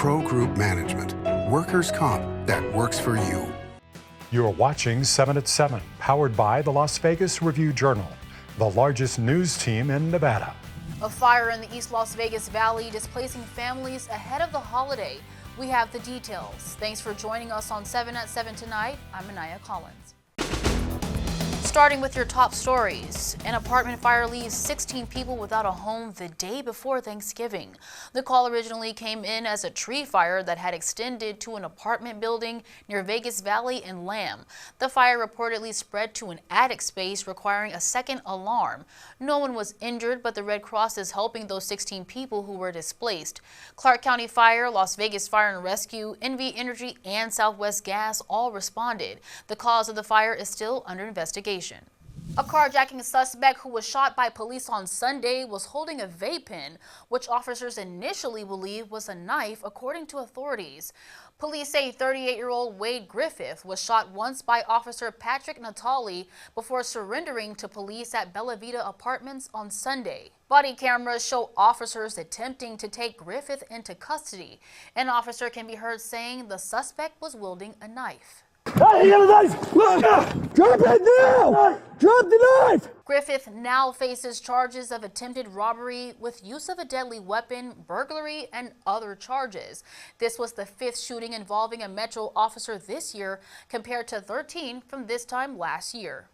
Pro Group Management. Workers' comp that works for you. You're watching 7 at 7, powered by the Las Vegas Review-Journal, the largest news team in Nevada. A fire in the East Las Vegas Valley displacing families ahead of the holiday. We have the details. Thanks for joining us on 7 at 7 tonight. I'm Anaya Collins. Starting with your top stories, an apartment fire leaves 16 people without a home the day before Thanksgiving. The call originally came in as a tree fire that had extended to an apartment building near Vegas Valley and Lamb. The fire reportedly spread to an attic space, requiring a second alarm. No one was injured, but the Red Cross is helping those 16 people who were displaced. Clark County Fire, Las Vegas Fire and Rescue, NV Energy, and Southwest Gas all responded. The cause of the fire is still under investigation. A carjacking suspect who was shot by police on Sunday was holding a vape pen, which officers initially believed was a knife, according to authorities. Police say 38-year-old Wade Griffith was shot once by Officer Patrick Natali before surrendering to police at Bella Vita Apartments on Sunday. Body cameras show officers attempting to take Griffith into custody. An officer can be heard saying the suspect was wielding a knife. Hey, you got a knife! Look! Drop it now! Drop the knife! Griffith now faces charges of attempted robbery with use of a deadly weapon, burglary, and other charges. This was the 5th shooting involving a Metro officer this year, compared to 13 from this time last year.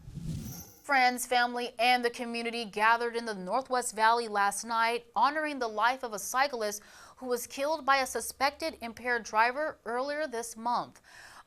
Friends, family, and the community gathered in the Northwest Valley last night, honoring the life of a cyclist who was killed by a suspected impaired driver earlier this month.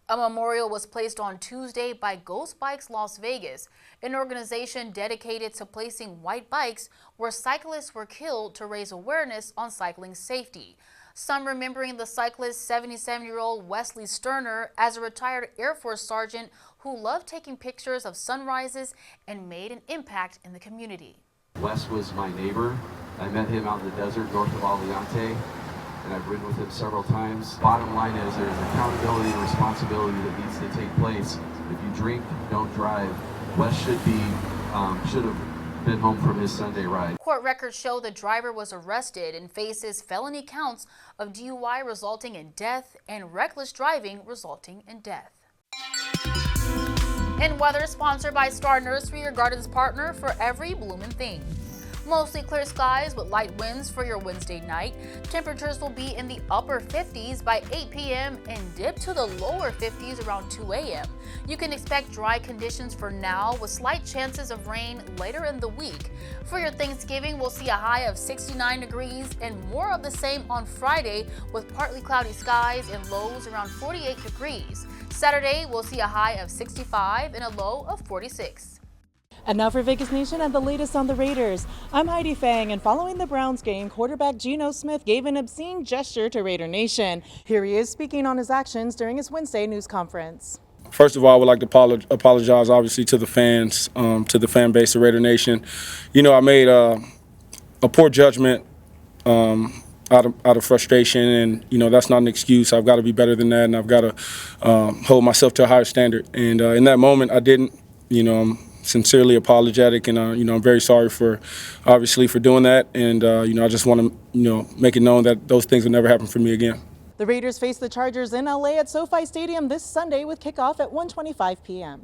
A memorial was placed on Tuesday by Ghost Bikes Las Vegas, an organization dedicated to placing white bikes where cyclists were killed to raise awareness on cycling safety. Some remembering the cyclist 77-year-old Wesley Sterner as a retired Air Force sergeant who loved taking pictures of sunrises and made an impact in the community. Wes was my neighbor. I met him out in the desert north of Aliante, and I've ridden with him several times. Bottom line is there's accountability and responsibility that needs to take place. If you drink, don't drive. Wes should have been home from his Sunday ride. Court records show the driver was arrested and faces felony counts of DUI resulting in death and reckless driving resulting in death. And weather sponsored by Star Nursery, your garden's partner for every bloomin' thing. Mostly clear skies with light winds for your Wednesday night. Temperatures will be in the upper 50s by 8 p.m. and dip to the lower 50s around 2 a.m. You can expect dry conditions for now with slight chances of rain later in the week. For your Thanksgiving, we'll see a high of 69 degrees and more of the same on Friday with partly cloudy skies and lows around 48 degrees. Saturday, we'll see a high of 65 and a low of 46. And now for Vegas Nation and the latest on the Raiders. I'm Heidi Fang, and following the Browns game, quarterback Geno Smith gave an obscene gesture to Raider Nation. Here he is speaking on his actions during his Wednesday news conference. First of all, I would like to apologize, obviously, to the fans, to the fan base of Raider Nation. You know, I made a poor judgment out of frustration, and, you know, that's not an excuse. I've got to be better than that, and I've got to hold myself to a higher standard. And in that moment, I didn't, you know, I'm sincerely apologetic, and you know, I'm very sorry for doing that, and you know, I just want to, you know, make it known that those things will never happen for me again. The Raiders face the Chargers in LA at SoFi Stadium this Sunday with kickoff at 1:25 p.m.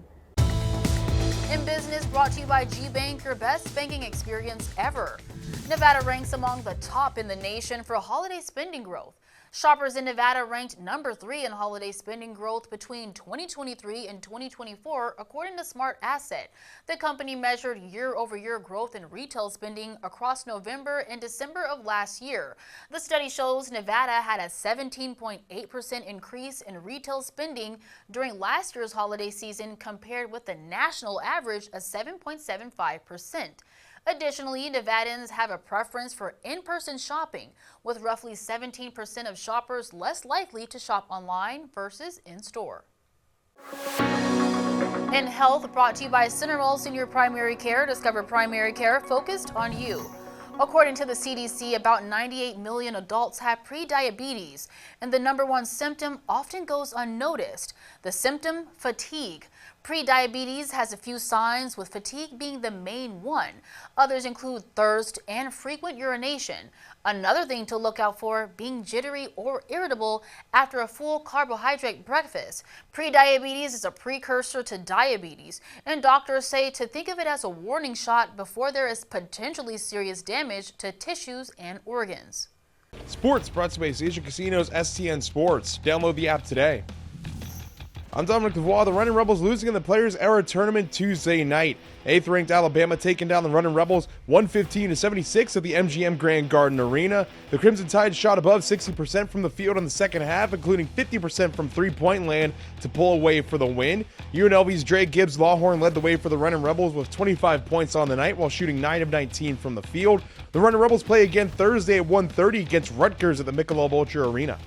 In Business, brought to you by G-Bank, your best banking experience ever. Nevada ranks among the top in the nation for holiday spending growth. Shoppers in Nevada ranked number 3 in holiday spending growth between 2023 and 2024, according to Smart Asset. The company measured year-over-year growth in retail spending across November and December of last year. The study shows Nevada had a 17.8% increase in retail spending during last year's holiday season, compared with the national average of 7.75%. Additionally, Nevadans have a preference for in-person shopping, with roughly 17% of shoppers less likely to shop online versus in-store. In health, brought to you by Cineral Senior Primary Care. Discover primary care focused on you. According to the CDC, about 98 million adults have prediabetes, and the number one symptom often goes unnoticed. The symptom, fatigue. Prediabetes has a few signs, with fatigue being the main one. Others include thirst and frequent urination. Another thing to look out for, being jittery or irritable after a full carbohydrate breakfast. Prediabetes is a precursor to diabetes, and doctors say to think of it as a warning shot before there is potentially serious damage to tissues and organs. Sports brought to you by Asia Casinos STN Sports. Download the app today. I'm Dominic DeVois. The Running Rebels losing in the Players Era Tournament Tuesday night. 8th-ranked Alabama taking down the Running Rebels 115-76 at the MGM Grand Garden Arena. The Crimson Tide shot above 60% from the field in the second half, including 50% from three-point land to pull away for the win. UNLV's Dre Gibbs Lawhorn led the way for the Running Rebels with 25 points on the night while shooting 9 of 19 from the field. The Running Rebels play again Thursday at 1:30 against Rutgers at the Michelob Ultra Arena.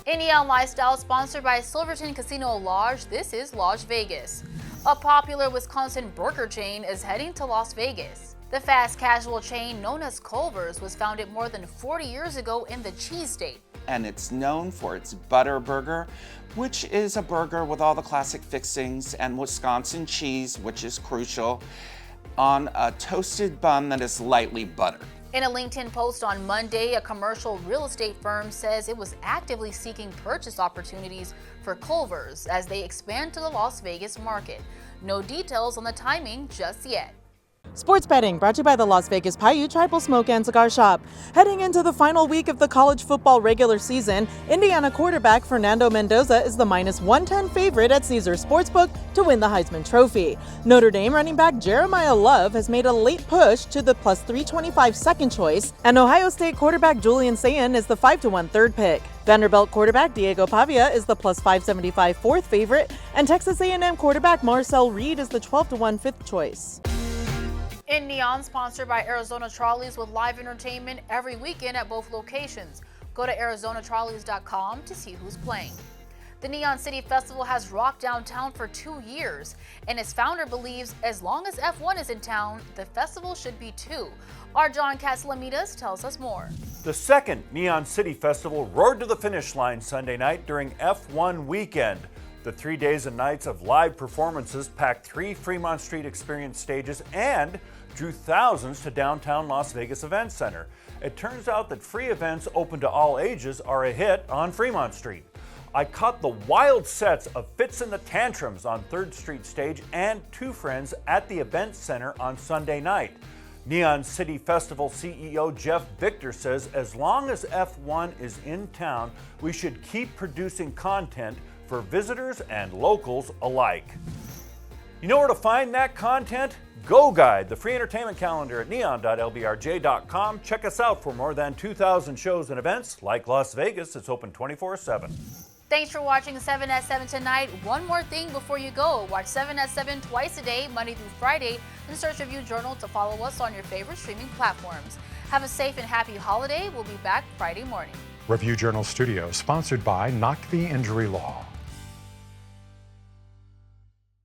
In Neon Lifestyle, sponsored by Silverton Casino Lodge, this is Las Vegas. A popular Wisconsin burger chain is heading to Las Vegas. The fast casual chain known as Culver's was founded more than 40 years ago in the cheese state. And it's known for its butter burger, which is a burger with all the classic fixings and Wisconsin cheese, which is crucial, on a toasted bun that is lightly buttered. In a LinkedIn post on Monday, a commercial real estate firm says it was actively seeking purchase opportunities for Culver's as they expand to the Las Vegas market. No details on the timing just yet. Sports betting brought to you by the Las Vegas Paiute Tribal Smoke and Cigar Shop. Heading into the final week of the college football regular season, Indiana quarterback Fernando Mendoza is the -110 favorite at Caesars Sportsbook to win the Heisman Trophy. Notre Dame running back Jeremiah Love has made a late push to the +325 second choice, and Ohio State quarterback Julian Sayin is the 5-1 third pick. Vanderbilt quarterback Diego Pavia is the +575 fourth favorite, and Texas A&M quarterback Marcel Reed is the 12-1 fifth choice. In Neon, sponsored by Arizona Trolleys with live entertainment every weekend at both locations. Go to arizonatrolleys.com to see who's playing. The Neon City Festival has rocked downtown for 2 years, and its founder believes as long as F1 is in town, the festival should be too. Our John Castellamitas tells us more. The second Neon City Festival roared to the finish line Sunday night during F1 weekend. The 3 days and nights of live performances packed 3 Fremont Street Experience stages and drew thousands to downtown Las Vegas Event Center. It turns out that free events open to all ages are a hit on Fremont Street. I caught the wild sets of Fits in the Tantrums on 3rd Street stage and Two Friends at the Event Center on Sunday night. Neon City Festival CEO Jeff Victor says as long as F1 is in town, we should keep producing content for visitors and locals alike. You know where to find that content? Go Guide, the free entertainment calendar at neon.lbrj.com. Check us out for more than 2,000 shows and events. Like Las Vegas, it's open 24/7. Thanks for watching 7 at 7 tonight. One more thing before you go. Watch 7 at 7 twice a day, Monday through Friday, and search Review Journal to follow us on your favorite streaming platforms. Have a safe and happy holiday. We'll be back Friday morning. Review Journal Studio, sponsored by Knock the Injury Law.